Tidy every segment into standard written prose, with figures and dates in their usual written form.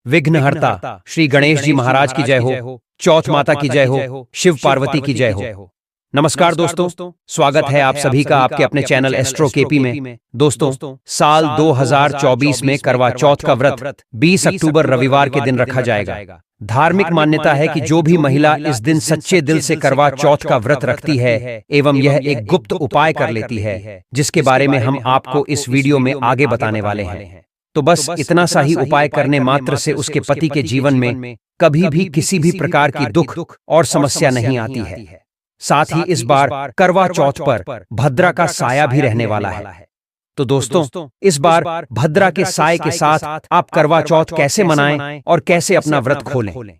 विघ्नहर्ता श्री गणेश जी महाराज की जय हो, चौथ माता की जय हो, शिव पार्वती की जय हो। नमस्कार दोस्तों, स्वागत है आप सभी का आपके अपने चैनल एस्ट्रो केपी में। दोस्तों, साल 2024 में करवा चौथ का व्रत 20 अक्टूबर रविवार के दिन रखा जाएगा। धार्मिक मान्यता है कि जो भी महिला इस दिन सच्चे दिल से करवा चौथ का व्रत रखती है एवं यह एक गुप्त उपाय कर लेती है, जिसके बारे में हम आपको इस वीडियो में आगे बताने वाले हैं। तो बस इतना सा ही उपाय करने मात्र से उसके पति के जीवन में कभी भी किसी भी प्रकार की दुख और समस्या नहीं आती है। साथ ही इस बार करवा चौथ पर भद्रा का साया भी रहने वाला है। तो दोस्तों, इस बार भद्रा के साये के साथ आप करवा चौथ कैसे मनाएं और कैसे अपना व्रत खोलें,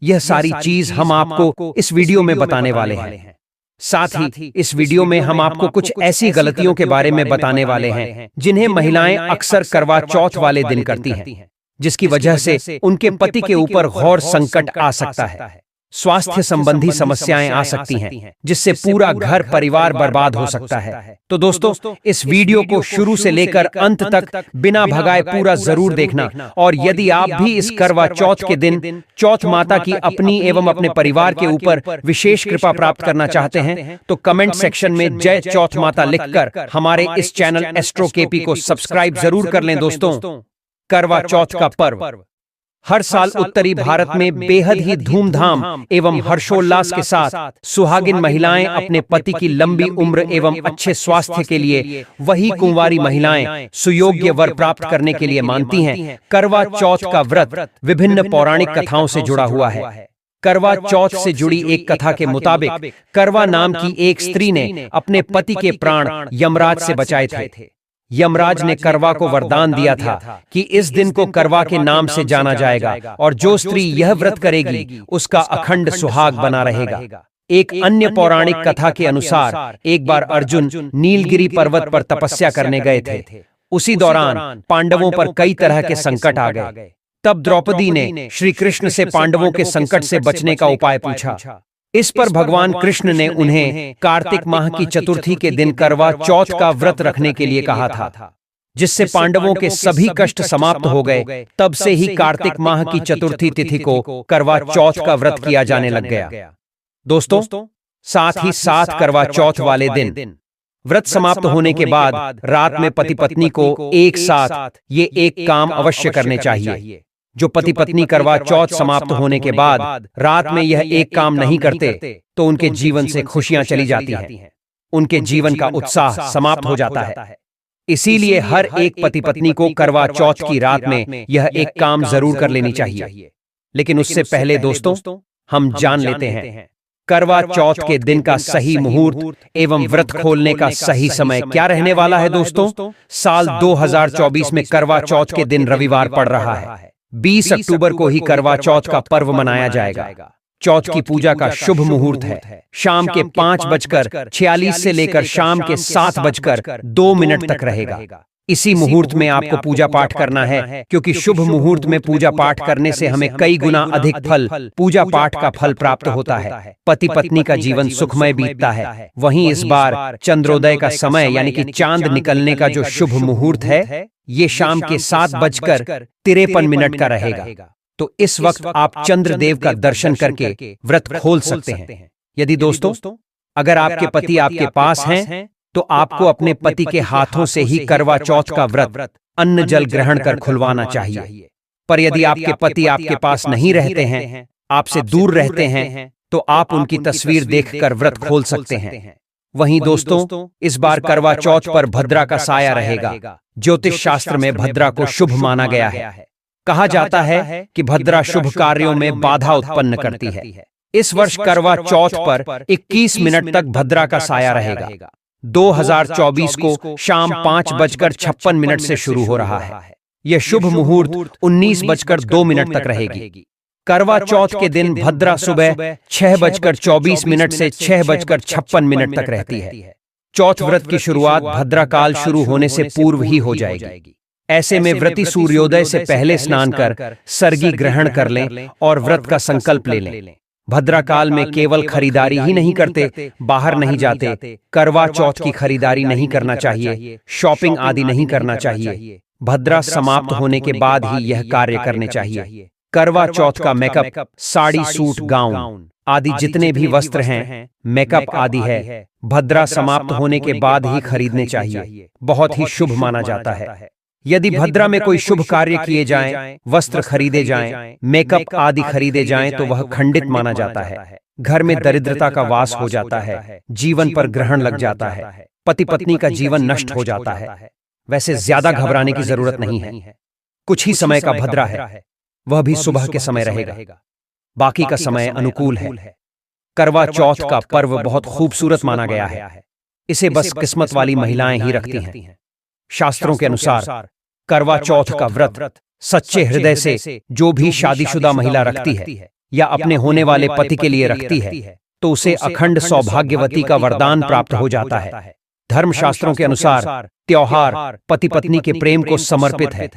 यह सारी चीज हम आपको इस वीडियो में बताने वाले हैं। साथ ही इस वीडियो में हम आपको कुछ ऐसी गलतियों के बारे में बताने वाले हैं जिन्हें महिलाएं अक्सर करवा चौथ वाले दिन करती हैं, जिसकी वजह से उनके पति के ऊपर घोर संकट आ सकता है। स्वास्थ्य संबंधी समस्याएं आ सकती हैं, जिससे पूरा घर परिवार बर्बाद हो सकता है। तो दोस्तों, इस वीडियो को शुरू से लेकर अंत तक बिना भगाए पूरा जरूर देखना। और यदि आप भी इस करवा चौथ के दिन चौथ माता की अपनी एवं अपने परिवार के ऊपर विशेष कृपा प्राप्त करना चाहते हैं, तो कमेंट सेक्शन में जय चौथ माता लिखकर हमारे इस चैनल एस्ट्रो केपी को सब्सक्राइब जरूर कर लें। दोस्तों, करवा चौथ का पर्व हर साल उत्तरी भारत में बेहद ही धूमधाम एवं हर्षोल्लास के साथ सुहागिन महिलाएं अपने पति की लंबी उम्र एवं अच्छे स्वास्थ्य के लिए, वही कुंवारी महिलाएं सुयोग्य वर प्राप्त करने के लिए मानती हैं। करवा चौथ का व्रत विभिन्न पौराणिक कथाओं से जुड़ा हुआ है। करवा चौथ से जुड़ी एक कथा के मुताबिक करवा नाम की एक स्त्री ने अपने पति के प्राण यमराज से बचाए थे। यमराज ने करवा को वरदान दिया था कि इस दिन को करवा के नाम से जाना जाएगा और जो स्त्री यह व्रत करेगी उसका अखंड सुहाग बना रहेगा। एक अन्य पौराणिक कथा के अनुसार एक बार अर्जुन नीलगिरी पर्वत पर तपस्या करने गए थे। उसी दौरान पांडवों पर कई तरह के संकट आ गए। तब द्रौपदी ने श्री कृष्ण से पांडवों के संकट से बचने का उपाय पूछा। इस पर भगवान कृष्ण ने उन्हें कार्तिक माह की चतुर्थी के दिन करवा चौथ का व्रत रखने के लिए कहा था, जिससे पांडवों के सभी कष्ट समाप्त हो गए। तब से ही कार्तिक माह की चतुर्थी तिथि को करवा चौथ का व्रत किया जाने लग गया। दोस्तों, साथ ही साथ करवा चौथ वाले दिन व्रत समाप्त होने के बाद रात में पति पत्नी को एक साथ ये एक काम अवश्य करने चाहिए। जो पति पत्नी करवा चौथ समाप्त होने के बाद रात में यह एक काम नहीं करते तो उनके जीवन से खुशियां चली जाती हैं, उनके जीवन का उत्साह समाप्त हो जाता है। इसीलिए हर एक पति पत्नी को करवा चौथ की रात में यह एक काम जरूर कर लेनी चाहिए। लेकिन उससे पहले दोस्तों, हम जान लेते हैं करवा चौथ के दिन का सही मुहूर्त एवं व्रत खोलने का सही समय क्या रहने वाला है। दोस्तों, साल 2024 में करवा चौथ के दिन रविवार पड़ रहा है। 20 अक्टूबर को ही करवा चौथ का पर्व मनाया जाएगा। चौथ की पूजा का शुभ मुहूर्त है शाम के 5:46 से लेकर शाम के 7:02 तक रहेगा। इसी मुहूर्त में आपको पूजा पाठ करना है, क्योंकि शुभ मुहूर्त में पूजा पाठ करने से हमें कई गुना अधिक फल, पूजा पाठ का फल प्राप्त होता है। पति पत्नी का जीवन सुखमय बीतता है। वहीं इस बार चंद्रोदय का समय यानी कि चांद निकलने का जो शुभ मुहूर्त है, ये शाम के 7:53 का रहेगा। तो इस वक्त आप चंद्रदेव का दर्शन करके व्रत खोल सकते हैं। यदि दोस्तों, अगर आपके पति आपके पास हैं, तो आपको अपने पति के हाथों से ही करवा चौथ का व्रत अन्न जल ग्रहण कर खुलवाना चाहिए। पर यदि आपके पति आपके पास नहीं रहते हैं, आपसे दूर रहते हैं, तो आप उनकी तस्वीर देखकर व्रत खोल सकते हैं। वहीं दोस्तों, इस बार करवा चौथ पर भद्रा का साया रहेगा। ज्योतिष शास्त्र में भद्रा को शुभ माना गया है। कहा जाता है कि भद्रा शुभ कार्यों में बाधा उत्पन्न करती है। इस वर्ष करवा चौथ पर 21 मिनट तक भद्रा का साया रहेगा। 2024 को शाम 5:56 से शुरू हो रहा है। यह शुभ मुहूर्त 19:02 तक रहेगी। करवा चौथ के दिन भद्रा सुबह 6:24 से 6:56 तक रहती है। चौथ व्रत की शुरुआत भद्रा काल शुरू होने से पूर्व ही हो जाएगी। ऐसे में व्रती सूर्योदय से पहले स्नान कर सर्गी ग्रहण कर लें और व्रत का संकल्प ले लें। भद्रा काल में केवल खरीदारी ही नहीं करते, बाहर नहीं जाते, करवा चौथ की खरीदारी नहीं करना चाहिए, शॉपिंग आदि नहीं करना चाहिए। भद्रा समाप्त होने के बाद ही यह कार्य करने चाहिए। करवा चौथ का मेकअप, साड़ी, सूट, गाउन आदि जितने भी वस्त्र हैं, मेकअप आदि है, भद्रा समाप्त होने के बाद ही खरीदने चाहिए। बहुत ही शुभ माना जाता है। यदि भद्रा में कोई शुभ कार्य किए जाएं, वस्त्र खरीदे जाएं, मेकअप आदि खरीदे जाएं, तो वह खंडित माना जाता है। घर में दरिद्रता का वास हो जाता है, जीवन पर ग्रहण लग जाता है, पति पत्नी का जीवन नष्ट हो जाता है। वैसे ज्यादा घबराने की जरूरत नहीं है। कुछ ही समय का भद्रा है, वह भी सुबह के समय रहेगा, बाकी का समय अनुकूल है। करवा चौथ का पर्व बहुत खूबसूरत माना गया है। इसे बस किस्मत वाली महिलाएं ही रखती हैं। शास्त्रों के अनुसार करवा चौथ का व्रत सच्चे हृदय से जो भी शादीशुदा महिला रखती है या अपने होने वाले पति के लिए रखती है, तो उसे अखंड सौभाग्यवती का वरदान प्राप्त हो जाता है। धर्मशास्त्रों के अनुसार त्योहार पति पत्नी के प्रेम को समर्पित है।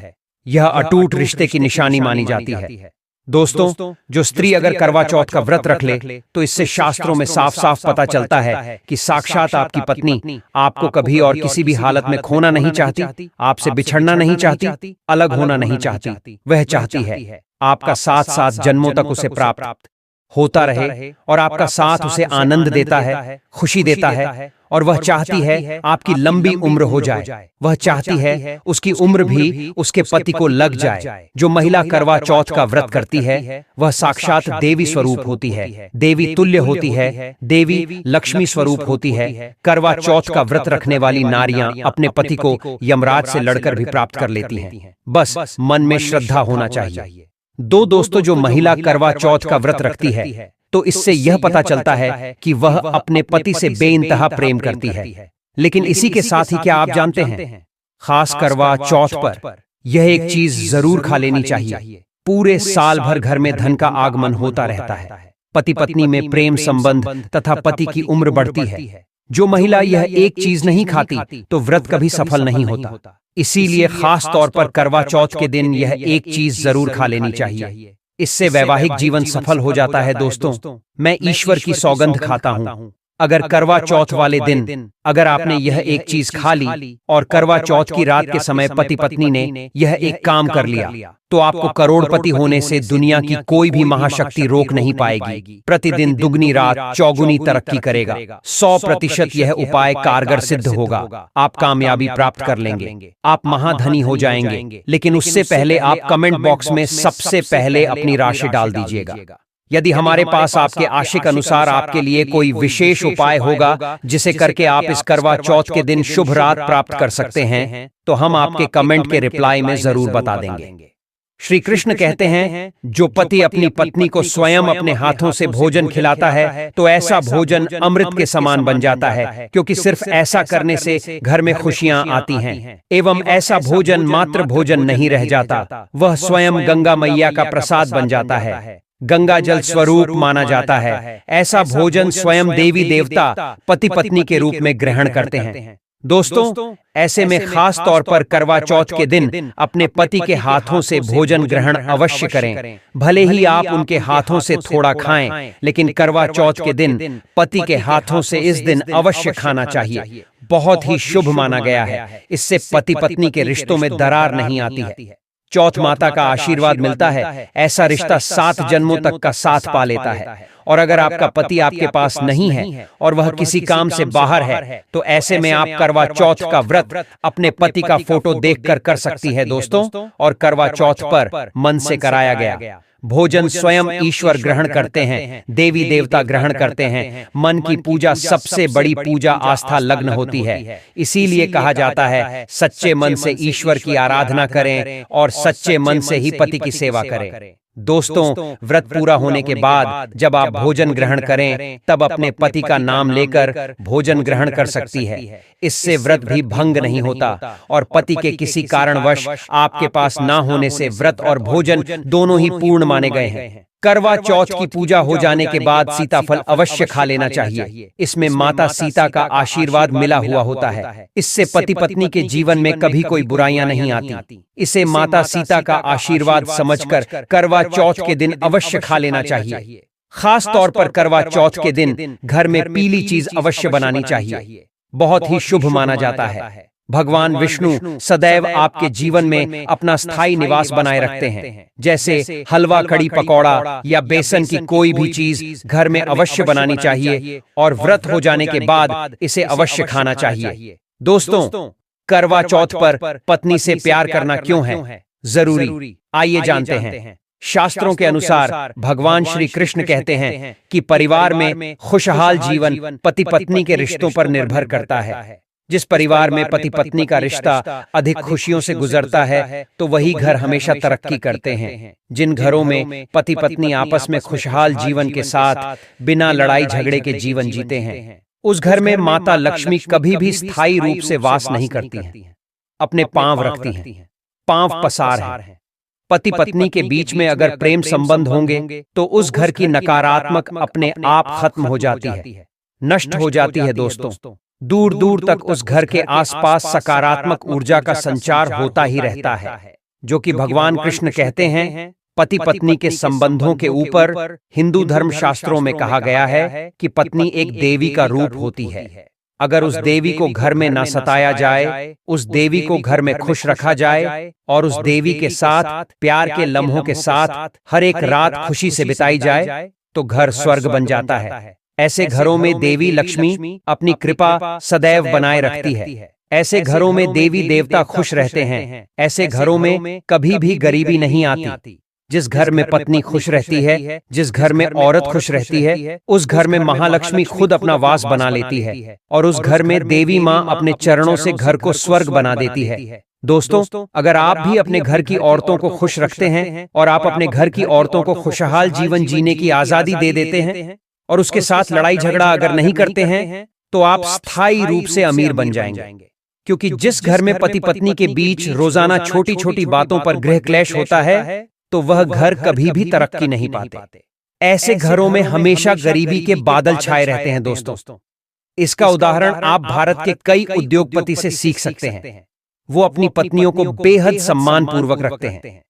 यह अटूट रिश्ते की निशानी मानी जाती है। दोस्तों, जो स्त्री अगर करवा चौथ का व्रत रख ले, तो इससे शास्त्रों में साफ साफ पता चलता है कि साक्षात आपकी पत्नी आपको कभी और किसी भी हालत में खोना नहीं चाहती, आपसे बिछड़ना नहीं चाहती, अलग होना नहीं चाहती। वह चाहती है आपका साथ साथ जन्मों तक उसे प्राप्त होता रहे और आपका साथ उसे आनंद देता है, खुशी देता है। और वह चाहती है आपकी लंबी उम्र हो जाए। वह चाहती है उसकी उम्र भी उसके पति को लग जाए। जो महिला करवा चौथ का व्रत करती है, वह साक्षात देवी स्वरूप होती है, देवी तुल्य होती है, देवी लक्ष्मी स्वरूप होती है। करवा चौथ का व्रत रखने वाली नारियां अपने पति को यमराज से लड़कर भी प्राप्त कर लेती हैं। बस मन में श्रद्धा होना चाहिए। दोस्तों, जो महिला करवा चौथ का व्रत रखती है, तो इससे यह पता चलता है कि वह अपने पति से बेइंतहा प्रेम करती है। लेकिन इसी के साथ ही क्या आप जानते हैं, खास करवा चौथ पर यह एक चीज जरूर खा लेनी चाहिए। पूरे साल भर घर में धन का आगमन होता रहता है, पति पत्नी में प्रेम संबंध तथा पति की उम्र बढ़ती है। जो महिला यह एक चीज नहीं खाती, तो व्रत कभी सफल नहीं होता। इसीलिए खास तौर पर करवा चौथ के दिन यह एक चीज जरूर खा लेनी चाहिए। इससे वैवाहिक जीवन सफल हो जाता है। दोस्तों, मैं ईश्वर की सौगंध खाता हूँ, अगर करवा चौथ वाले दिन अगर आपने यह एक चीज खा ली और करवा चौथ की रात के समय पति पत्नी ने यह एक काम कर लिया, तो आपको करोड़पति होने से दुनिया की कोई भी महाशक्ति रोक नहीं पाएगी। प्रतिदिन दुगनी रात चौगुनी तरक्की करेगा। 100% यह उपाय कारगर सिद्ध होगा। आप कामयाबी प्राप्त कर लेंगे, आप महाधनी हो जाएंगे। लेकिन उससे पहले आप कमेंट बॉक्स में सबसे पहले अपनी राशि डाल दीजिएगा। यदि हमारे पास आपके आशय के अनुसार आपके लिए कोई विशेष उपाय होगा जिसे करके आप इस करवा चौथ के दिन शुभ रात प्राप्त कर सकते हैं, तो हम आपके कमेंट के रिप्लाई में जरूर बता देंगे। श्री कृष्ण कहते हैं, जो पति अपनी पत्नी को स्वयं अपने हाथों से भोजन खिलाता है, तो ऐसा भोजन अमृत के समान बन जाता है, क्योंकि सिर्फ ऐसा करने से घर में खुशियां आती हैं। एवं ऐसा भोजन मात्र भोजन नहीं रह जाता, वह स्वयं गंगा मैया का प्रसाद बन जाता है, गंगा जल स्वरूप माना जाता है। ऐसा भोजन स्वयं देवी देवता पति पत्नी के रूप में ग्रहण करते हैं। दोस्तों, ऐसे में खास तौर पर करवा चौथ के दिन अपने पति के हाथों से भोजन ग्रहण अवश्य करें। भले ही आप उनके हाथों से थोड़ा खाएं, लेकिन करवा चौथ के दिन पति के हाथों से इस दिन अवश्य खाना चाहिए। बहुत ही शुभ माना गया है। इससे पति पत्नी के रिश्तों में दरार नहीं आती है। चौथ माता का आशीर्वाद मिलता है। ऐसा रिश्ता 7 जन्मों तक का साथ पा लेता है। और अगर आपका पति आपके पास नहीं है और वह किसी काम से बाहर है, तो ऐसे में आप करवा चौथ का व्रत अपने पति का फोटो देखकर कर सकती है। दोस्तों, और करवा चौथ पर मन से कराया गया भोजन स्वयं ईश्वर ग्रहण करते हैं, देवी देवता ग्रहण करते हैं। मन की पूजा सबसे बड़ी पूजा आस्था लग्न होती है। इसीलिए कहा जाता है, सच्चे मन से ईश्वर की आराधना करें और सच्चे मन से ही पति की सेवा करें। दोस्तों, व्रत पूरा होने के बाद जब आप भोजन ग्रहण करें, तब अपने पति का नाम लेकर भोजन ग्रहण कर सकती है। इससे व्रत भी भंग नहीं होता और पति के किसी कारणवश आपके पास ना होने से व्रत और भोजन दोनों ही पूर्ण माने गए हैं। करवा चौथ की पूजा हो जाने के बाद सीताफल अवश्य खा लेना चाहिए। इसमें माता सीता का आशीर्वाद मिला हुआ होता है। इससे पति पत्नी के जीवन में कभी कोई बुराइयां नहीं आती। इसे माता सीता का आशीर्वाद समझकर करवा चौथ के दिन अवश्य खा लेना चाहिए। खास तौर पर करवा चौथ के दिन घर में पीली चीज अवश्य बनानी चाहिए। बहुत ही शुभ माना जाता है। भगवान विष्णु सदैव आपके जीवन में अपना स्थायी निवास बनाए रखते हैं। जैसे हलवा, कड़ी पकौड़ा या बेसन की कोई भी चीज घर में अवश्य बनानी चाहिए और व्रत हो जाने के बाद इसे अवश्य खाना चाहिए। दोस्तों, करवा चौथ पर पत्नी से प्यार करना क्यों है जरूरी? आइए जानते हैं। शास्त्रों के अनुसार भगवान श्री कृष्ण कहते हैं कि परिवार में खुशहाल जीवन पति पत्नी के रिश्तों पर निर्भर करता है। जिस परिवार में पति पत्नी का रिश्ता अधिक खुशियों से गुजरता है तो वही घर हमेशा तरक्की करते हैं। जिन घरों में पति पत्नी आपस में खुशहाल जीवन के साथ बिना लड़ाई झगड़े के जीवन जीते हैं, उस घर में माता लक्ष्मी कभी भी स्थायी रूप से वास नहीं करती हैं। अपने पांव रखती हैं, पांव पसार है। पति पत्नी के बीच में अगर प्रेम संबंध होंगे तो उस घर की नकारात्मक अपने आप खत्म हो जाती है, नष्ट हो जाती है। दोस्तों, दूर दूर तक उस घर के आसपास सकारात्मक ऊर्जा का संचार होता ही रहता है, जो कि भगवान कृष्ण कहते हैं पति पत्नी के संबंधों के ऊपर हिंदू धर्म शास्त्रों में कहा गया है कि पत्नी एक देवी का रूप होती है। अगर उस देवी को घर में न सताया जाए, उस देवी को घर में खुश रखा जाए और उस देवी के साथ प्यार के लम्हों के साथ हर एक रात खुशी से बिताई जाए तो घर स्वर्ग बन जाता है। ऐसे घरों में देवी लक्ष्मी अपनी कृपा सदैव बनाए रखती है। ऐसे घरों में देवी देवता खुश रहते हैं। ऐसे घरों में कभी भी गरीबी नहीं आती। जिस घर में पत्नी खुश रहती है, जिस घर में औरत खुश रहती है, उस घर में महालक्ष्मी खुद अपना वास बना लेती है और उस घर में देवी माँ अपने चरणों से घर को स्वर्ग बना देती है। दोस्तों, अगर आप भी अपने घर की औरतों को खुश रखते हैं और आप अपने घर की औरतों को खुशहाल जीवन जीने की आजादी दे देते हैं और उसके साथ लड़ाई झगड़ा अगर नहीं करते हैं तो आप स्थायी रूप से अमीर बन जाएंगे। क्योंकि जिस घर में पति पत्नी के बीच रोजाना छोटी छोटी बातों पर गृह क्लेश होता है तो वह घर कभी भी तरक्की नहीं पाते। ऐसे घरों में हमेशा गरीबी के बादल छाए रहते हैं। दोस्तों, इसका उदाहरण आप भारत के कई उद्योगपति से सीख सकते हैं। वो अपनी पत्नियों को बेहद सम्मान पूर्वक रखते हैं।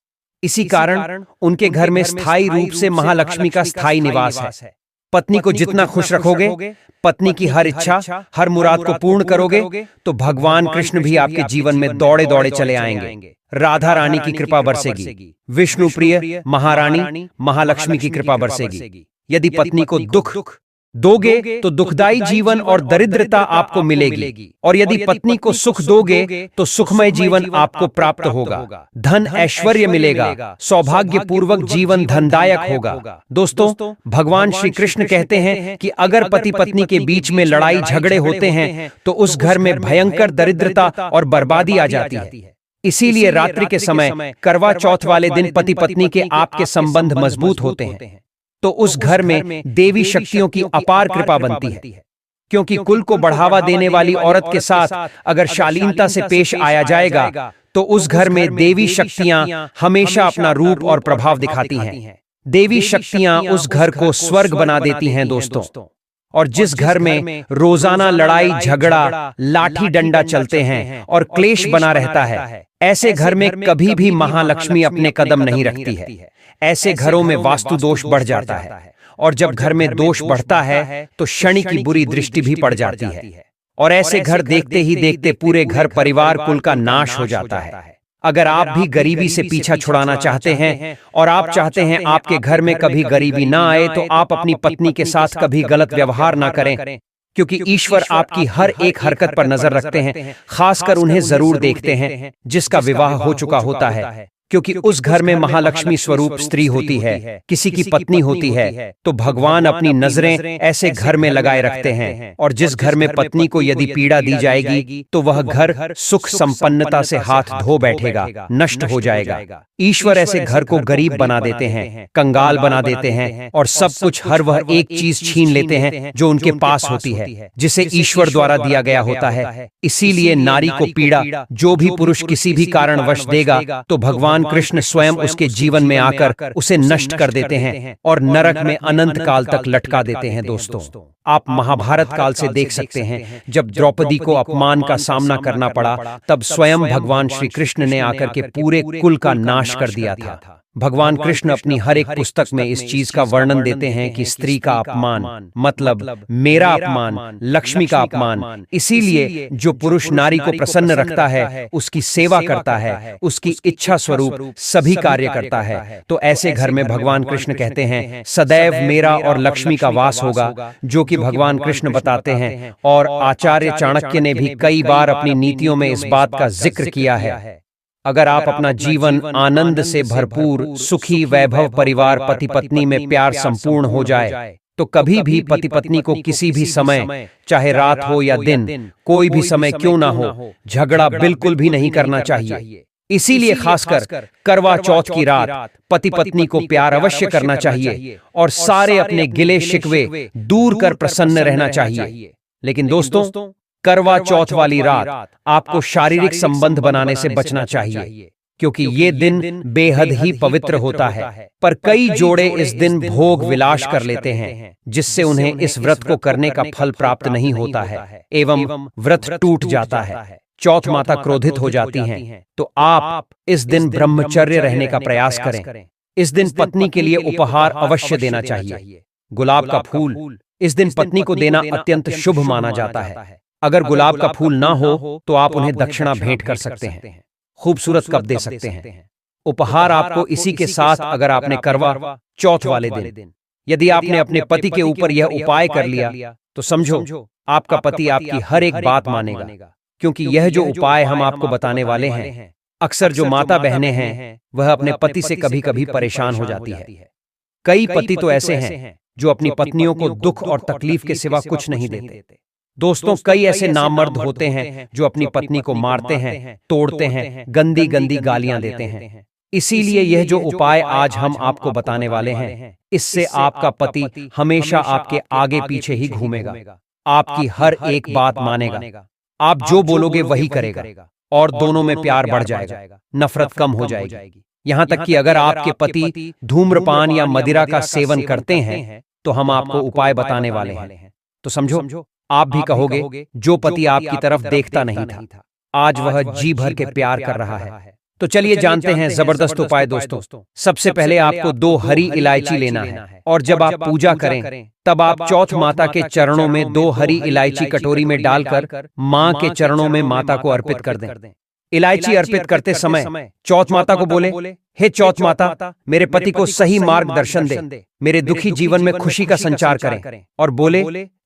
इसी कारण उनके घर में स्थायी रूप से महालक्ष्मी का स्थायी निवास है। पत्नी को जितना खुश रखोगे, पत्नी की हर इच्छा, हर मुराद को पूर्ण करोगे तो भगवान कृष्ण भी आपके जीवन में दौड़े दौड़े चले आएंगे। राधा रानी की कृपा बरसेगी, विष्णु प्रिय महारानी महालक्ष्मी की कृपा बरसेगी। यदि पत्नी को दुख दोगे तो दुखदाई जीवन और दरिद्रता आपको मिलेगी, और यदि पत्नी को सुख दोगे तो सुखमय जीवन आपको प्राप्त होगा। धन ऐश्वर्य मिलेगा, सौभाग्यपूर्वक जीवन धनदायक होगा। दोस्तों, भगवान श्री कृष्ण कहते हैं कि अगर पति पत्नी के बीच में लड़ाई झगड़े होते हैं तो उस घर में भयंकर दरिद्रता और बर्बादी आ जाती है। इसीलिए रात्रि के समय करवा चौथ वाले दिन पति पत्नी के आपके संबंध मजबूत होते हैं तो उस घर में देवी शक्तियों की अपार कृपा बनती है। क्योंकि कुल को बढ़ावा देने वाली औरत के साथ अगर शालीनता से पेश आया जाएगा तो उस घर में देवी शक्तियां हमेशा अपना रूप और प्रभाव दिखाती हैं। देवी शक्तियां उस घर को स्वर्ग बना देती हैं। दोस्तों, और जिस घर में रोजाना लड़ाई झगड़ा, लाठी डंडा चलते हैं और क्लेश बना रहता है, ऐसे घर में कभी भी महालक्ष्मी अपने कदम नहीं रखती है। ऐसे घरों में वास्तु दोष बढ़ जाता है, और जब घर में दोष बढ़ता है तो शनि की बुरी दृष्टि भी पड़ जाती है, और ऐसे घर देखते ही देखते पूरे घर परिवार कुल का नाश हो जाता है। अगर आप भी गरीबी से पीछा छुड़ाना चाहते हैं और आप चाहते हैं आपके घर में कभी गरीबी ना आए तो आप अपनी पत्नी के साथ कभी गलत व्यवहार ना करें, क्योंकि ईश्वर आपकी हर एक हरकत पर नजर रखते हैं। खासकर उन्हें जरूर देखते हैं जिसका विवाह हो चुका होता है, क्योंकि उस घर में महालक्ष्मी स्वरूप स्त्री होती है, किसी की पत्नी होती है, तो भगवान अपनी नजरें ऐसे घर में लगाए रखते हैं। और जिस घर में पत्नी को यदि पीड़ा दी जाएगी तो वह घर सुख संपन्नता से हाथ धो बैठेगा, नष्ट हो जाएगा। ईश्वर ऐसे घर को गरीब बना देते हैं, कंगाल बना देते हैं, और सब कुछ हर वह एक चीज छीन लेते हैं जो उनके पास होती है, जिसे ईश्वर द्वारा दिया गया होता है। इसीलिए नारी को पीड़ा जो भी पुरुष किसी भी कारणवश देगा तो भगवान कृष्ण स्वयं उसके जीवन में आकर उसे नष्ट कर देते हैं और नरक में अनंत काल तक लटका देते हैं। दोस्तों, आप महाभारत काल से देख सकते हैं, जब द्रौपदी को अपमान का सामना करना पड़ा तब स्वयं भगवान श्री कृष्ण ने आकर के पूरे कुल का नाश कर दिया था। भगवान कृष्ण अपनी हर एक पुस्तक में इस चीज का वर्णन देते हैं कि स्त्री का अपमान मतलब मेरा अपमान, लक्ष्मी का अपमान। इसीलिए जो पुरुष नारी को प्रसन्न रखता है, उसकी सेवा करता है, उसकी इच्छा स्वरूप सभी कार्य करता है, तो ऐसे घर में भगवान कृष्ण कहते हैं सदैव मेरा और लक्ष्मी का वास होगा, जो कि भगवान कृष्ण बताते हैं। और आचार्य चाणक्य ने भी कई बार अपनी नीतियों में इस बात का जिक्र किया है। अगर आप अपना जीवन आनंद से भरपूर, सुखी, वैभव परिवार, पति पत्नी में प्यार संपूर्ण हो जाए, तो कभी भी पति पत्नी को किसी भी समय, चाहे रात हो या दिन, कोई भी समय क्यों ना हो, झगड़ा बिल्कुल भी नहीं करना चाहिए। इसीलिए खासकर करवा चौथ की रात पति पत्नी को प्यार अवश्य करना चाहिए और सारे अपने गिले शिकवे दूर कर प्रसन्न रहना चाहिए। लेकिन दोस्तों, करवा चौथ वाली रात आपको शारीरिक संबंध बनाने से बचना चाहिए, क्योंकि ये दिन बेहद ही पवित्र होता है। पर कई जोड़े इस दिन भोग विलास कर लेते हैं, जिससे उन्हें इस व्रत को करने का फल प्राप्त नहीं होता है एवं व्रत टूट जाता है। चौथ माता क्रोधित हो जाती हैं, तो आप इस दिन ब्रह्मचर्य रहने का प्रयास करें। इस दिन पत्नी के लिए उपहार अवश्य देना चाहिए। गुलाब का फूल इस दिन पत्नी को देना अत्यंत शुभ माना जाता है। अगर गुलाब का फूल ना हो तो आप उन्हें दक्षिणा भेंट कर सकते हैं, खूबसूरत कप दे सकते हैं। उपहार आपको इसी के साथ, अगर आपने करवा चौथ वाले दिन यदि आपने अपने पति के ऊपर यह उपाय कर लिया, तो समझो आपका पति आपकी हर एक बात मानेगा, क्योंकि यह जो उपाय हम आपको बताने वाले हैं, अक्सर जो माता बहनें हैं वह अपने पति से कभी कभी परेशान हो जाती है। कई पति तो ऐसे हैं जो अपनी पत्नियों को दुख और तकलीफ के सिवा कुछ नहीं देते। दोस्तों, कई ऐसे नामर्द होते हैं जो अपनी पत्नी को मारते हैं, तोड़ते हैं, गंदी गंदी गालियां देते हैं। इसीलिए यह जो उपाय आज हम आपको बताने वाले हैं, इससे आपका पति हमेशा आपके आगे पीछे ही घूमेगा, आपकी हर एक बात मानेगा, आप जो बोलोगे वही करेगा और दोनों में प्यार बढ़ जाएगा, नफरत कम हो जाएगी। यहां तक कि अगर आपके पति धूम्रपान या मदिरा का सेवन करते हैं, तो हम आपको उपाय बताने वाले हैं। तो समझो, आप भी कहोगे जो पति आपकी तरफ देखता नहीं था, आज वह जी भर के प्यार कर रहा है। तो चलिए जानते हैं जबरदस्त उपाय दोस्तों। सबसे पहले आपको 2 हरी इलायची लेना है और जब आप पूजा करें तब आप चौथ माता के चरणों में 2 हरी इलायची कटोरी में डालकर माँ के चरणों में माता को अर्पित कर दें। इलायची अर्पित करते समय चौथ माता को बोले, हे चौथ माता, मेरे पति को सही मार्गदर्शन दे, मेरे दुखी जीवन में खुशी का संचार करें। और बोले,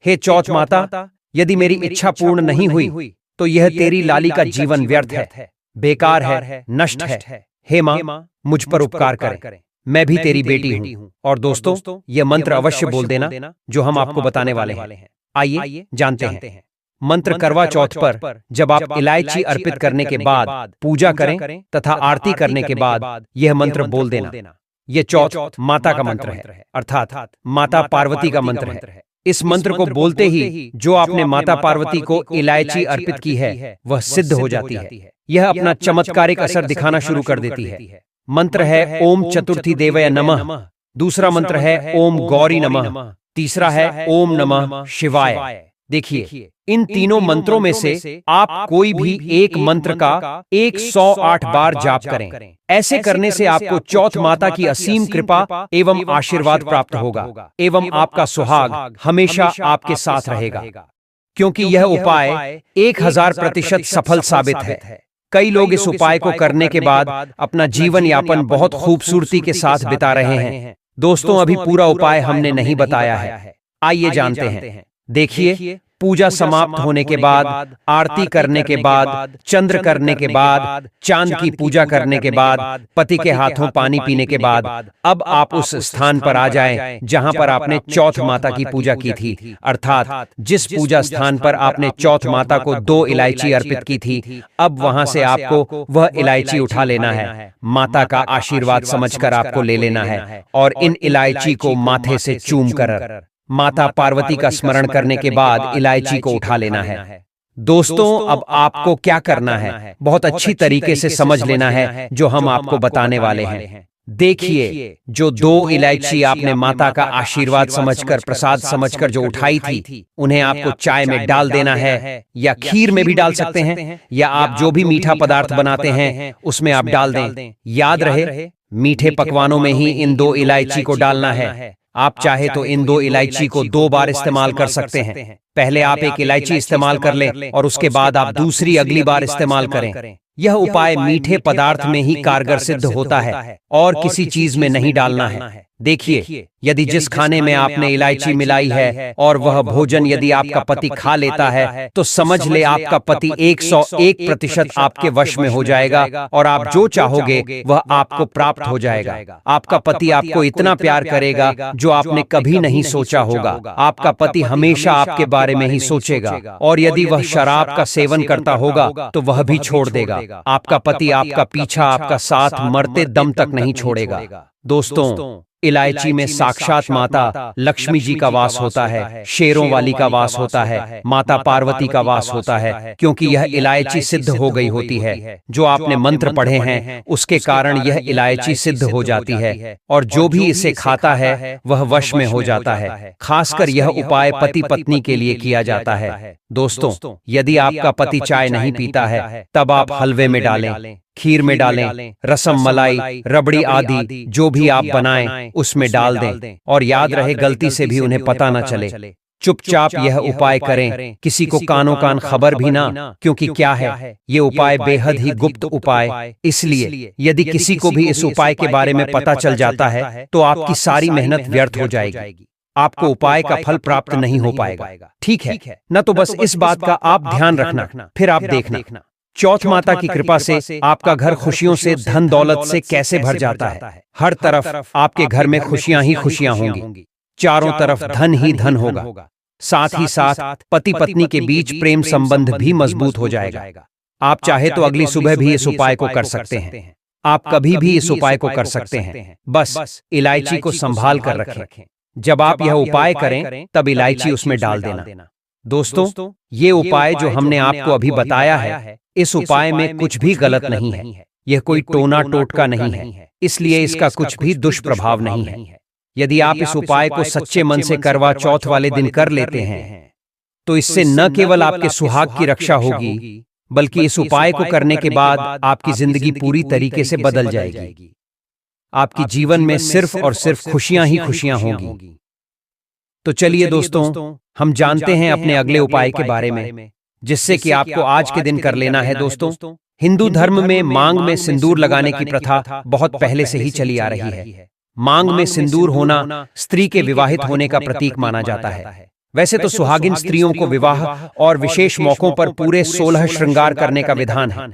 हे चौथ माता, यदि मेरी इच्छा पूर्ण नहीं हुई तो यह तेरी लाली का जीवन व्यर्थ है, बेकार है, नष्ट है। हे माँ, मुझ पर उपकार करें, मैं भी तेरी बेटी हूँ। और दोस्तों, यह मंत्र अवश्य बोल देना जो हम आपको बताने वाले हैं। आइए जानते हैं। मंत्र करवा चौथ पर जब आप इलायची अर्पित करने के बाद पूजा करें तथा आरती करने के बाद यह मंत्र बोल देना। यह चौथ माता का मंत्र है, अर्थात माता पार्वती का मंत्र है। इस मंत्र को बोलते ही जो आपने माता पार्वती को इलायची अर्पित की है वह सिद्ध हो जाती है। यह अपना चमत्कारिक असर दिखाना शुरू कर देती है। मंत्र है ओम चतुर्थी देवय नमः, दूसरा मंत्र है ओम गौरी नमः, तीसरा है ओम नमः शिवाय। देखिए, इन तीनों मंत्रों में से आप कोई भी एक मंत्र का 108 बार जाप करें। ऐसे करने से आपको चौथ माता की असीम कृपा एवं आशीर्वाद प्राप्त होगा एवं आपका सुहाग हमेशा आपके साथ रहेगा, क्योंकि यह उपाय 1000% सफल साबित है। कई लोग इस उपाय को करने के बाद अपना जीवन यापन बहुत खूबसूरती के साथ बिता रहे हैं। दोस्तों, अभी पूरा उपाय हमने नहीं बताया है, आइए जानते हैं। देखिए, पूजा समाप्त होने के बाद, आरती करने के बाद, चंद्र करने के बाद, चांद की पूजा करने के बाद, पति के हाथों पानी पीने के बाद, अब आप उस स्थान पर आ जाएं जहां पर आपने चौथ माता की पूजा की थी, अर्थात जिस पूजा स्थान पर आपने चौथ माता को 2 इलायची अर्पित की थी। अब वहां से आपको वह इलायची उठा लेना है, माता का आशीर्वाद समझकर आपको ले लेना है और इन इलायची को माथे से चूम कर माता पार्वती का स्मरण करने के बाद इलायची को उठा लेना है। दोस्तों, अब आपको क्या करना है बहुत अच्छी तरीके से समझ लेना है जो हम आपको बताने वाले हैं। देखिए, जो 2 इलायची आपने माता का आशीर्वाद समझकर, प्रसाद समझकर जो उठाई थी, उन्हें आपको चाय में डाल देना है या खीर में भी डाल सकते हैं, या आप जो भी मीठा पदार्थ बनाते हैं उसमें आप डाल दें। याद रहे, मीठे पकवानों में ही इन 2 इलायची को डालना है। आप चाहे तो इन 2 इलायची को 2 बार इस्तेमाल कर सकते हैं। पहले आप एक इलायची इस्तेमाल कर लें और उसके बाद आप दूसरी अगली बार इस्तेमाल करें। यह उपाय मीठे पदार्थ में ही कारगर सिद्ध होता है और किसी चीज में नहीं डालना है। देखिए, यदि जिस खाने में आपने इलायची मिलाई है और वह भोजन यदि आपका पति खा लेता है तो समझ ले आपका पति 101% आपके वश में हो जाएगा और आप जो चाहोगे वह आपको प्राप्त हो जाएगा। आपका पति आपको इतना प्यार करेगा जो आपने कभी नहीं सोचा होगा। आपका पति हमेशा आपके बारे में ही सोचेगा और यदि वह शराब का सेवन करता होगा तो वह भी छोड़ देगा। आपका पति आपका पीछा, आपका साथ मरते दम तक नहीं छोड़ेगा। दोस्तों, इलायची में साक्षात माता लक्ष्मी जी का वास होता है, शेरों वाली का वास होता है, माता पार्वती का वास होता है, क्योंकि यह इलायची सिद्ध हो गई होती है। जो आपने मंत्र पढ़े हैं उसके कारण यह इलायची सिद्ध हो जाती है और जो भी इसे खाता है वह वश में हो जाता है। खासकर यह उपाय पति पत्नी के लिए किया जाता है। दोस्तों, यदि आपका पति चाय नहीं पीता है तब आप हलवे में डालें, खीर में डालें, रसम मलाई, रबड़ी आदि जो भी आप बनाएं उसमें डाल दें और याद रहे गलती से भी उन्हें पता न चले। चुपचाप यह उपाय करें, किसी को कानो कान खबर भी ना, क्योंकि क्या है ये उपाय बेहद ही गुप्त उपाय। इसलिए यदि किसी को भी इस उपाय के बारे में पता चल जाता है तो आपकी सारी मेहनत व्यर्थ हो जाएगी। आपको उपाय का फल प्राप्त नहीं हो पाएगा। ठीक है न? तो बस इस बात का आप ध्यान रखना, फिर आप देखना चौथ माता की कृपा से आपका घर खुशियों से, धन दौलत से कैसे भर जाता है। हर तरफ आपके घर में खुशियां ही खुशियां होंगी, चारों तरफ धन ही धन होगा। साथ ही साथ पति पत्नी के बीच प्रेम संबंध भी मजबूत हो जाएगा। आप चाहे तो अगली सुबह भी इस उपाय को कर सकते हैं। आप कभी भी इस उपाय को कर सकते हैं। बस इलायची को संभाल कर रखें। जब आप यह उपाय करें तब इलायची उसमें डाल देना। दोस्तों, ये उपाय जो हमने आपको अभी बताया है, इस उपाय में कुछ भी गलत नहीं है। यह कोई टोना टोटका नहीं है, इसलिए इसका कुछ भी दुष्प्रभाव नहीं है। यदि आप इस उपाय को सच्चे मन से करवा चौथ वाले दिन कर लेते हैं तो इससे न केवल आपके सुहाग की रक्षा होगी, बल्कि इस उपाय को करने के बाद आपकी जिंदगी पूरी तरीके से बदल जाएगी। आपकी जीवन में सिर्फ और सिर्फ खुशियां ही खुशियां होंगी। तो चलिए दोस्तों, हम जानते हैं अपने अगले उपाय के बारे में, जिससे कि आपको आज के दिन कर लेना है। दोस्तों, हिंदू धर्म में मांग में सिंदूर लगाने की प्रथा बहुत पहले से ही चली आ रही है। मांग में सिंदूर होना स्त्री के विवाहित होने का प्रतीक माना जाता है। वैसे तो सुहागिन स्त्रियों को विवाह और विशेष मौकों पर पूरे 16 श्रृंगार करने का विधान है,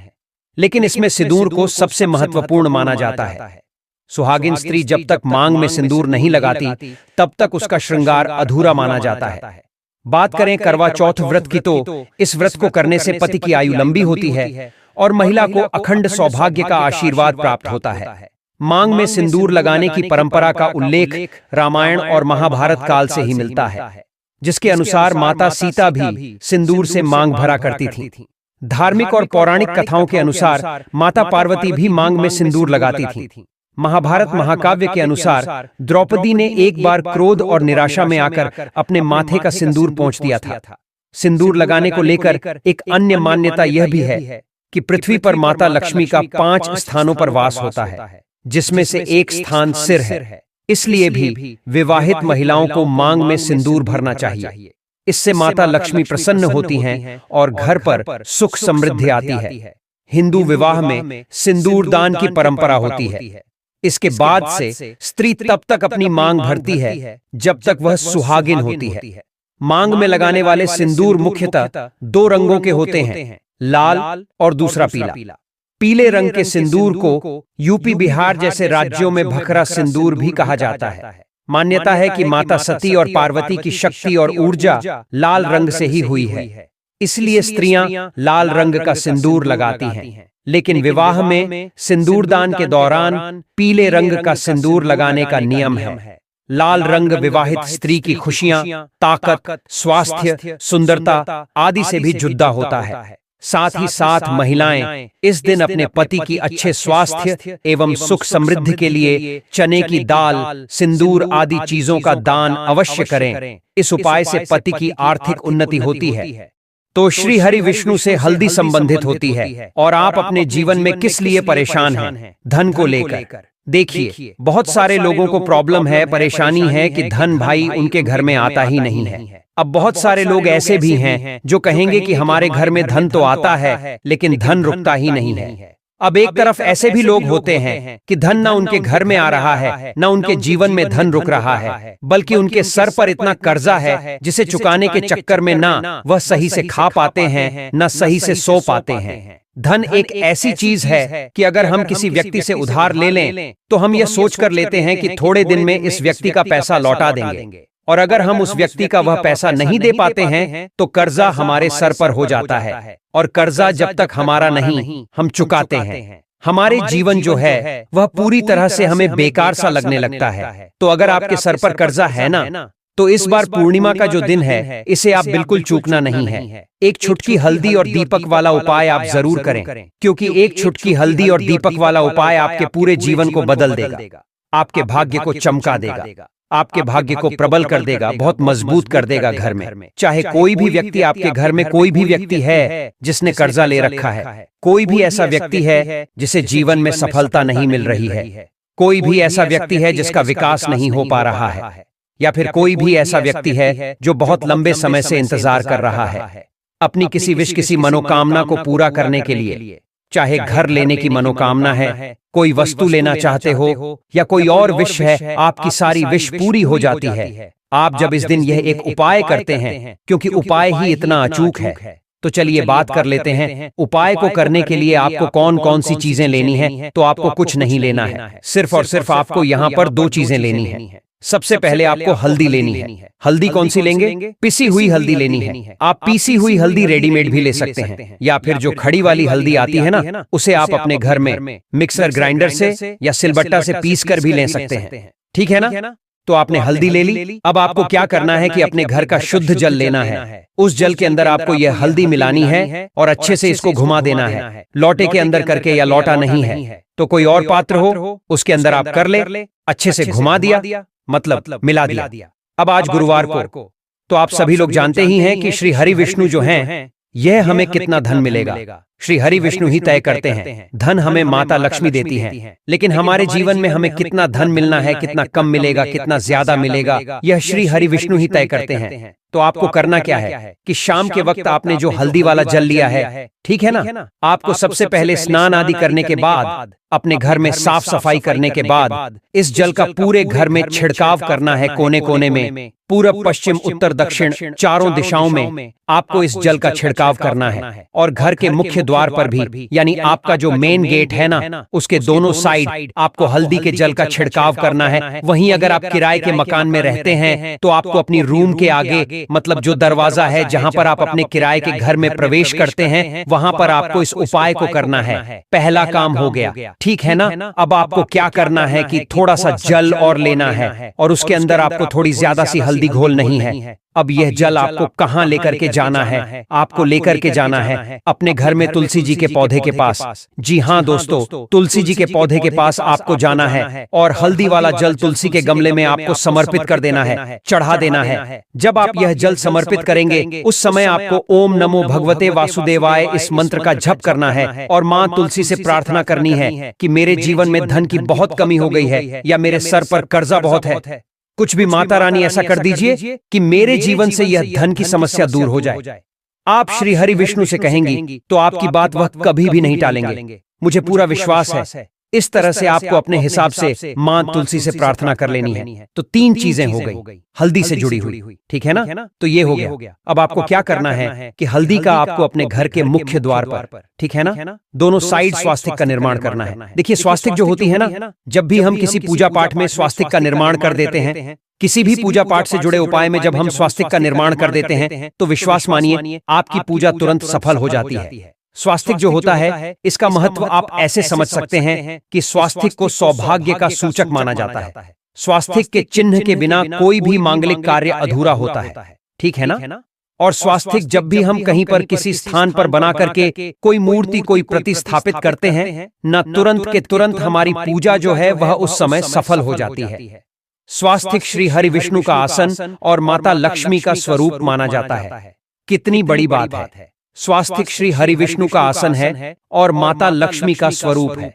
लेकिन इसमें सिंदूर को सबसे महत्वपूर्ण माना जाता है। सुहागिन स्त्री जब तक मांग में सिंदूर नहीं लगाती तब तक उसका श्रृंगार अधूरा माना जाता है। बात करें करवा चौथ व्रत की तो इस व्रत को करने से पति की आयु लंबी होती है और महिला को अखंड सौभाग्य का आशीर्वाद प्राप्त होता है। मांग में सिंदूर लगाने की परंपरा का उल्लेख रामायण और महाभारत काल से ही मिलता है, जिसके अनुसार माता सीता भी सिंदूर से मांग भरा करती थी। धार्मिक और पौराणिक कथाओं के अनुसार माता पार्वती भी मांग में सिंदूर लगाती थी। महाभारत महाकाव्य के अनुसार द्रौपदी ने एक बार क्रोध और निराशा में आकर अपने माथे का सिंदूर पोंछ दिया था। सिंदूर लगाने को लेकर एक अन्य मान्यता यह भी है कि पृथ्वी पर माता लक्ष्मी का 5 स्थानों पर वास होता है, जिसमें से एक स्थान सिर है। इसलिए भी विवाहित महिलाओं को मांग में सिंदूर भरना चाहिए। इससे माता लक्ष्मी प्रसन्न होती हैं और घर पर सुख समृद्धि आती है। हिंदू विवाह में सिंदूर दान की परंपरा होती है। इसके बाद से स्त्री तब तक अपनी मांग भरती है जब तक वह सुहागिन होती है। मांग में लगाने वाले सिंदूर मुख्यतः 2 रंगों के होते हैं, लाल और दूसरा पीला। पीले रंग के सिंदूर को यूपी बिहार जैसे राज्यों में भखरा सिंदूर भी कहा जाता है। मान्यता है कि माता सती और पार्वती की शक्ति और ऊर्जा लाल रंग से ही हुई है, इसलिए स्त्रियां लाल रंग का सिंदूर लगाती हैं। लेकिन विवाह में सिंदूरदान के दौरान पीले रंग का सिंदूर लगाने का नियम है। लाल रंग विवाहित स्त्री की खुशियां, ताकत, स्वास्थ्य, सुंदरता आदि से भी जुड़ा होता है। साथ ही साथ महिलाएं इस दिन अपने पति की अच्छे स्वास्थ्य एवं सुख समृद्धि के लिए चने की दाल, सिंदूर आदि चीजों का दान अवश्य करें। इस उपाय से पति की आर्थिक उन्नति होती है। तो श्री हरि विष्णु से हल्दी संबंधित होती है और आप अपने जीवन में किस लिए परेशान हैं? धन को लेकर। देखिए, बहुत सारे लोगों को प्रॉब्लम है, परेशानी है कि धन भाई उनके घर में आता ही नहीं है। अब बहुत सारे लोग ऐसे भी हैं जो कहेंगे कि हमारे घर में धन तो आता है लेकिन धन रुकता ही नहीं है। अब एक तरफ ऐसे भी लोग होते हैं कि धन ना उनके घर में आ रहा है, ना उनके जीवन में धन रुक रहा है, बल्कि उनके सर पर इतना कर्जा है जिसे चुकाने के चक्कर में ना वह सही से खा पाते हैं, ना सही से सो पाते हैं। धन एक ऐसी चीज है कि अगर हम किसी व्यक्ति से उधार ले लें तो हम यह सोच कर लेते हैं कि थोड़े दिन में इस व्यक्ति का पैसा लौटा देंगे, और अगर हम उस व्यक्ति का वह पैसा नहीं दे पाते हैं तो कर्जा हमारे सर पर हो जाता है, और कर्जा जब तक हमारा नहीं हम चुकाते हैं, हमारे जीवन जो है वह पूरी तरह से हमें बेकार सा लगने लगता है। तो अगर आपके सर पर कर्जा है ना, तो इस बार पूर्णिमा का जो दिन है इसे आप बिल्कुल चूकना नहीं है। एक छुटकी हल्दी और दीपक वाला उपाय आप जरूर करें, क्योंकि एक छुटकी हल्दी और दीपक वाला उपाय आपके पूरे जीवन को बदल देगा, आपके भाग्य को चमका देगा, आपके भाग्य को प्रबल कर देगा, बहुत मजबूत कर देगा घर में। चाहे कोई भी व्यक्ति आपके घर में कोई भी व्यक्ति है जिसने कर्जा ले रखा है, कोई भी ऐसा व्यक्ति है जिसे जीवन में सफलता नहीं मिल रही है, कोई भी ऐसा व्यक्ति है जिसका विकास नहीं हो पा रहा है, या फिर कोई भी ऐसा व्यक्ति है जो बहुत लंबे समय से इंतजार कर रहा है अपनी किसी विश, किसी मनोकामना को पूरा करने के लिए। चाहे घर लेने की मनोकामना है, कोई वस्तु लेना चाहते हो, या कोई और विश है, आपकी सारी विश पूरी हो जाती है आप जब इस दिन यह एक उपाय करते हैं, क्योंकि उपाय ही इतना अचूक है। तो चलिए बात कर लेते हैं उपाय को करने के लिए आपको कौन कौन सी चीजें लेनी है। तो आपको कुछ नहीं लेना है, सिर्फ और सिर्फ आपको यहाँ पर 2 चीजें लेनी है। सबसे पहले आपको हल्दी लेनी है। हल्दी कौन सी लेंगे? पिसी हुई हल्दी लेनी है। आप पीसी हुई हल्दी रेडीमेड भी ले सकते हैं, या फिर जो खड़ी वाली हल्दी आती है ना, उसे आप अपने घर में मिक्सर ग्राइंडर से या सिलबट्टा से पीस कर भी ले सकते हैं। ठीक है ना? तो आपने हल्दी ले ली। अब आपको क्या करना है कि अपने घर का शुद्ध जल लेना है। उस जल के अंदर आपको यह हल्दी मिलानी है और अच्छे से इसको घुमा देना है, लोटे के अंदर करके, या लोटा नहीं है तो कोई और पात्र हो उसके अंदर आप कर ले, अच्छे से घुमा दिया, मतलब मिला दिया। अब आज गुरुवार को तो आप सभी लोग जानते ही हैं कि श्री हरि विष्णु जो हैं, यह हमें कितना धन मिलेगा श्री हरि विष्णु ही तय करते हैं। धन हमें माता लक्ष्मी देती हैं, लेकिन हमारे जीवन में हमें कितना धन मिलना है, कितना कम मिलेगा, कितना ज्यादा मिलेगा, यह श्री हरि विष्णु ही तय करते हैं। तो आपको करना क्या है कि शाम के वक्त आपने जो हल्दी वाला जल लिया है, ठीक है ना, आपको सबसे पहले स्नान आदि करने के बाद, अपने घर में साफ सफाई करने के बाद, इस जल का पूरे घर में छिड़काव करना है। कोने कोने में, पूरब, पश्चिम, उत्तर, दक्षिण, चारों दिशाओं में आपको इस जल का छिड़काव करना है। और घर के मुख्य द्वार पर भी, यानी आपका जो मेन गेट है ना, उसके दोनों साइड आपको हल्दी के जल का छिड़काव करना है। वहीं अगर आप किराए के मकान में रहते हैं तो आपको अपनी रूम के आगे, मतलब जो दरवाजा है जहां पर आप अपने किराए के घर में प्रवेश करते हैं, वहां पर आपको इस उपाय को करना है। पहला काम हो गया, ठीक है ना। अब आपको क्या करना है कि थोड़ा सा जल और लेना है, और उसके अंदर आपको थोड़ी ज्यादा सी हल्दी घोल नहीं है। अब यह जल आपको कहां लेकर के जाना है? आपको लेकर के जाना है अपने घर में तुलसी जी के पौधे के पास। जी हाँ दोस्तों, तुलसी जी के पौधे के पास आपको जाना है, और हल्दी वाला जल तुलसी के गमले में आपको समर्पित कर देना है, चढ़ा देना है। जब आप यह जल समर्पित करेंगे, उस समय आपको ओम नमो भगवते वासुदेवाय इस मंत्र का जप करना है, और माँ तुलसी से प्रार्थना करनी है कि मेरे जीवन में धन की बहुत कमी हो गई है, या मेरे सर पर कर्जा बहुत है। कुछ भी माता रानी ऐसा कर दीजिए कि मेरे जीवन से यह धन की समस्या दूर हो जाए। आप श्री हरि विष्णु से कहेंगी तो आपकी बात वह कभी भी नहीं टालेंगे, मुझे पूरा विश्वास है। इस तरह से आपको अपने हिसाब से मां तुलसी से प्रार्थना कर लेनी है। तो 3 चीजें हो गई हल्दी से जुड़ी हुई, ठीक है ना। तो ये हो गया। अब आपको क्या करना है कि हल्दी का आपको अपने घर के मुख्य द्वार पर, ठीक है ना, दोनों साइड स्वास्तिक का निर्माण करना है। देखिए, स्वास्तिक जो होती है ना, जब भी हम किसी पूजा पाठ में स्वास्तिक का निर्माण कर देते हैं, किसी भी पूजा पाठ से जुड़े उपाय में जब हम स्वास्तिक का निर्माण कर देते हैं, तो विश्वास मानिए आपकी पूजा तुरंत सफल हो जाती है। स्वास्तिक जो होता है, इसका महत्व आप ऐसे समझ सकते हैं कि स्वास्तिक को सौभाग्य का सूचक माना जाता है। स्वास्तिक के चिन्ह के बिना कोई भी मांगलिक कार्य अधूरा होता है, ठीक है ना। और स्वास्तिक जब भी हम कहीं पर किसी स्थान पर बना करके कोई मूर्ति, कोई प्रतिस्थापित करते हैं, न तुरंत के तुरंत हमारी पूजा जो है वह उस समय सफल हो जाती है। स्वास्तिक श्री हरि विष्णु का आसन और माता लक्ष्मी का स्वरूप माना जाता है। कितनी बड़ी बात है, स्वास्तिक श्री हरि विष्णु का आसन है और माता लक्ष्मी का स्वरूप है।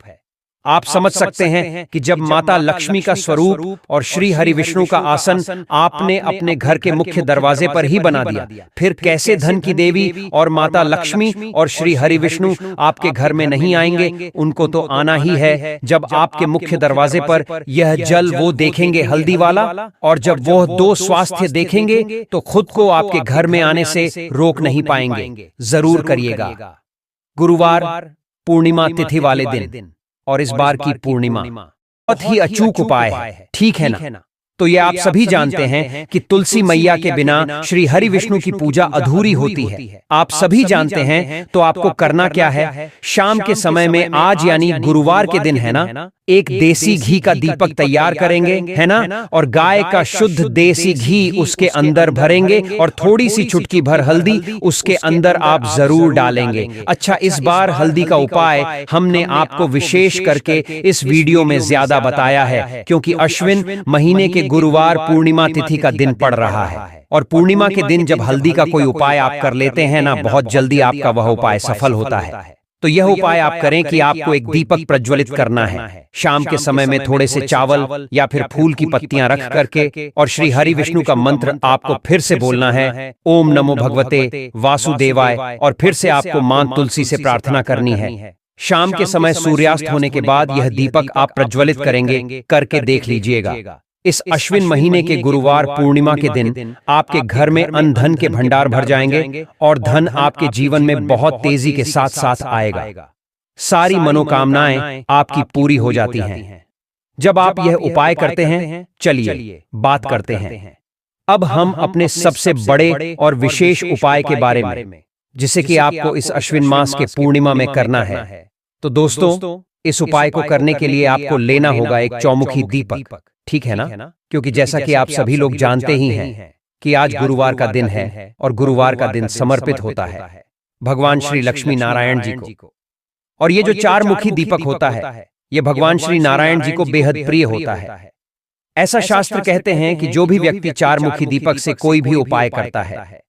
आप समझ सकते हैं कि जब माता लक्ष्मी का स्वरूप और श्री हरि विष्णु का आसन आपने अपने घर के मुख्य दरवाजे पर ही बना दिया, फिर कैसे धन की देवी और माता लक्ष्मी और श्री हरि विष्णु आपके घर में नहीं आएंगे? उनको तो आना ही है जब आपके मुख्य दरवाजे पर यह जल वो देखेंगे हल्दी वाला, और जब वो दो स्वास्थ्य देखेंगे तो खुद को आपके घर में आने से रोक नहीं पाएंगे। जरूर करिएगा। गुरुवार पूर्णिमा तिथि वाले दिन, और इस बार की पूर्णिमा बहुत ही अचूक उपाय है, ठीक है ना? तो ये आप सभी जानते हैं कि तुलसी मैया के बिना श्री हरि विष्णु की पूजा अधूरी होती है। आप सभी जानते हैं, तो आपको करना क्या है? शाम के समय में, आज यानी गुरुवार के दिन है ना, एक देसी घी का दीपक तैयार करेंगे, है ना, और गाय का शुद्ध देसी घी उसके अंदर भरेंगे और थोड़ी सी चुटकी भर हल्दी उसके अंदर आप जरूर डालेंगे। अच्छा, इस बार हल्दी का उपाय हमने आपको विशेष करके इस वीडियो में ज्यादा बताया है, क्योंकि अश्विन महीने के गुरुवार पूर्णिमा तिथि का दिन पड़ रहा है, और पूर्णिमा के दिन जब हल्दी का कोई उपाय आप कर लेते हैं ना, बहुत जल्दी आपका वह उपाय सफल होता है। तो यह उपाय आप करें कि आपको एक दीपक प्रज्वलित करना है। शाम के समय में थोड़े से चावल या फिर फूल की पत्तियां रख करके और श्री हरि विष्णु का मंत्र आपको फिर से बोलना है, ओम नमो भगवते वासुदेवाय, और फिर से आपको मां तुलसी से प्रार्थना करनी है। शाम के समय सूर्यास्त होने के बाद यह दीपक आप प्रज्वलित करेंगे, करके देख लीजिएगा। इस अश्विन महीने के गुरुवार पूर्णिमा के दिन आपके घर में अन्न धन के भंडार भर जाएंगे और धन आपके जीवन में बहुत तेजी के साथ साथ आएगा। सारी मनोकामनाएं आपकी पूरी हो जाती हैं। जब आप यह उपाय करते हैं, चलिए बात करते हैं अब हम अपने सबसे बड़े और विशेष उपाय के बारे में, जिसे कि आपको इस अश्विन मास के पूर्णिमा में करना है। तो दोस्तों, इस उपाय को करने के लिए आपको लेना होगा एक चौमुखी दीपक, ठीक है ना? क्योंकि जैसा कि आप सभी लोग जानते ही हैं कि आज गुरुवार का दिन है, और गुरुवार का दिन समर्पित होता है भगवान श्री लक्ष्मी नारायण जी को। और ये जो चार मुखी दीपक होता है, ये भगवान श्री नारायण जी को बेहद प्रिय होता है। ऐसा शास्त्र कहते हैं कि जो भी व्यक्ति चार मुखी दीपक से कोई भी उपाय करता है,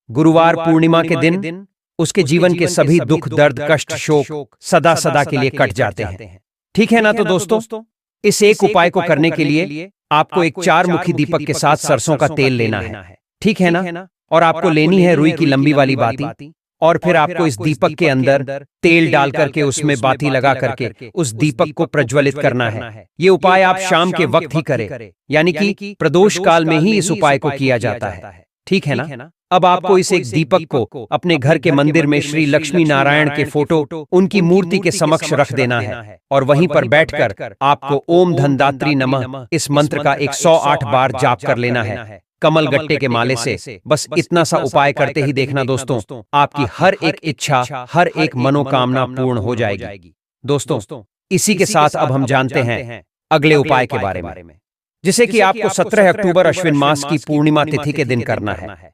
गुरुवार पूर्णिमा के दिन उसके जीवन के सभी दुख, दर्द, कष्ट, शोक सदा सदा के लिए कट जाते हैं। ठीक है ना? तो दोस्तों, इस एक उपाय को करने के लिए आपको एक चार मुखी दीपक के साथ सरसों का तेल लेना है, ठीक है ना? और आपको लेनी है रुई की लंबी वाली बाती, और फिर आपको इस दीपक के अंदर तेल डाल करके उसमें बाती लगा करके उस दीपक को प्रज्वलित करना है। ये उपाय आप शाम के वक्त ही करें, यानी कि प्रदोष काल में ही इस उपाय को किया जाता है, ठीक है ना? अब आपको इस एक दीपक को अपने घर के मंदिर में श्री लक्ष्मी नारायण के फोटो, उनकी मूर्ति के समक्ष रख देना है, और वहीं पर बैठकर आपको ओम धनदात्री नमः इस मंत्र का 108 बार जाप कर लेना है, कमल गट्टे के माले से। बस इतना सा उपाय करते ही देखना दोस्तों, आपकी हर एक इच्छा, हर एक मनोकामना पूर्ण हो जाएगी। दोस्तों, इसी के साथ अब हम जानते हैं अगले उपाय के बारे में, जिसे कि आपको 17 अक्टूबर अश्विन मास की पूर्णिमा तिथि के दिन करना है।